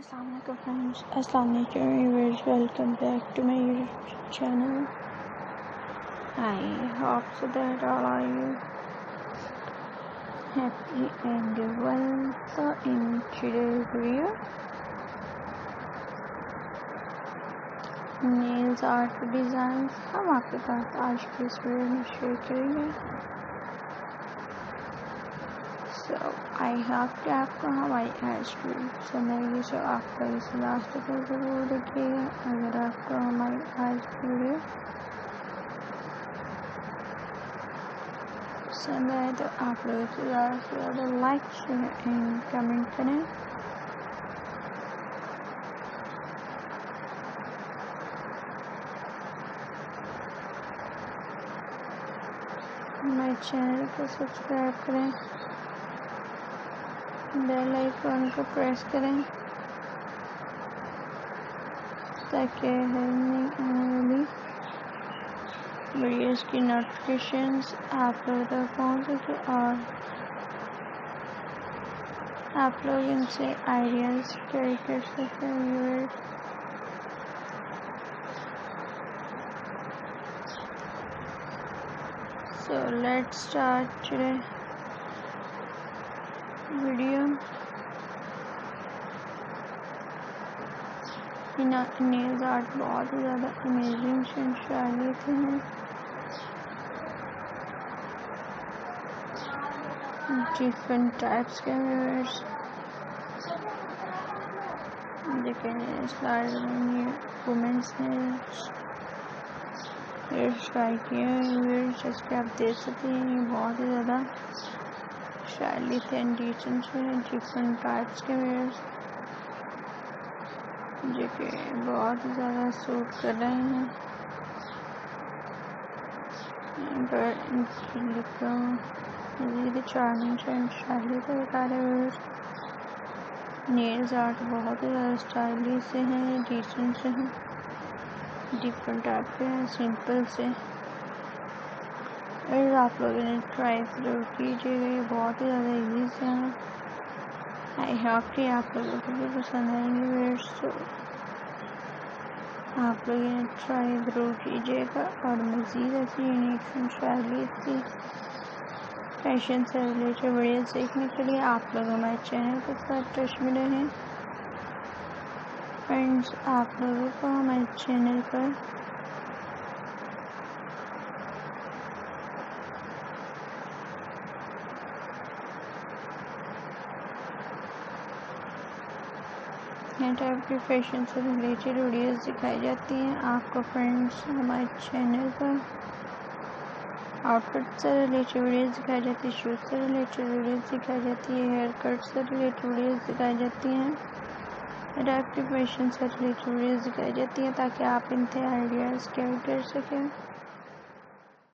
Assalamualaikum friends, Assalamualaikum viewers, welcome back to my YouTube channel. I hope so that all are you happy and well. So in today's video, nails art designs हम आपके साथ आज की इस video में share करेंगे. So I hope कि आपको हमारी आज की पसंद आएगी. So आपको इस लास्ट तक ज़रूर देखिएगा. अगर आपको हमारी आज की वीडियो पसंद आए तो आप लोग इसे ज़्यादा से ज़्यादा लाइक शेयर एंड कमेंट करें. हमारे चैनल को सब्सक्राइब करें, बेल आइकन को प्रेस करें ताकि हर नई आने वाली वीडियोस की नोटिफिकेशंस आप लोगों तक पहुँच सके और आप लोग इनसे आइडियाज़ कैरी कर सकें. Viewers, so let's start today video. Nails art बहुत ही ज़्यादा अमेजिंग सेंशुअलिटी हैं. डिफरेंट टाइप्स के व्यूअर्स देखें. स्लाइड में वुमेन्स नेल्स ट्राई किए व्यूअर्स, जैसे आप देख सकते हैं. ये बहुत ही ज़्यादा स्टाइलिश एंड डिसेंट हैं. डिफरेंट टाइप्स के व्यूअर्स जो कि बहुत ही ज़्यादा सूट कर रहे हैं. मज़ीद चार्मिंग एंड स्टाइलिश बता रहे हैं. नेल्स आर्ट बहुत ही ज़्यादा स्टाइलिश से हैं, डिसेंट से हैं, डिफरेंट टाइप के हैं, सिंपल से. और आप लोग इन्हें ट्राई ज़रूर कीजिएगा. ये बहुत ही ज़्यादा ईजी से हैं. आई होप कि आप लोगों को भी पसंद आएंगे. तो आप लोग इन्हें ट्राई ज़रूर कीजिएगा और मज़ीद ऐसी यूनिक फैशन फैशन से रिलेटेड वीडियोस देखने के लिए आप लोग हमारे चैनल के साथ टच में रहें. फ्रेंड्स, आप लोगों को हमारे चैनल पर हर टाइप की फैशन से रिलेटेड वीडियोस दिखाई जाती हैं आपको. फ्रेंड्स, हमारे चैनल पर आउटफिट से रिलेटेड वीडियोस दिखाई जाती है, शूज़ से रिलेटेड वीडियोस दिखाई जाती है, हेयर कट से रिलेटेड वीडियोस दिखाई जाती हैं, हर टाइप की फैशन से रिलेटेड वीडियोस दिखाई जाती हैं ताकि आप इनसे आइडियाज़ कैरी कर सकें.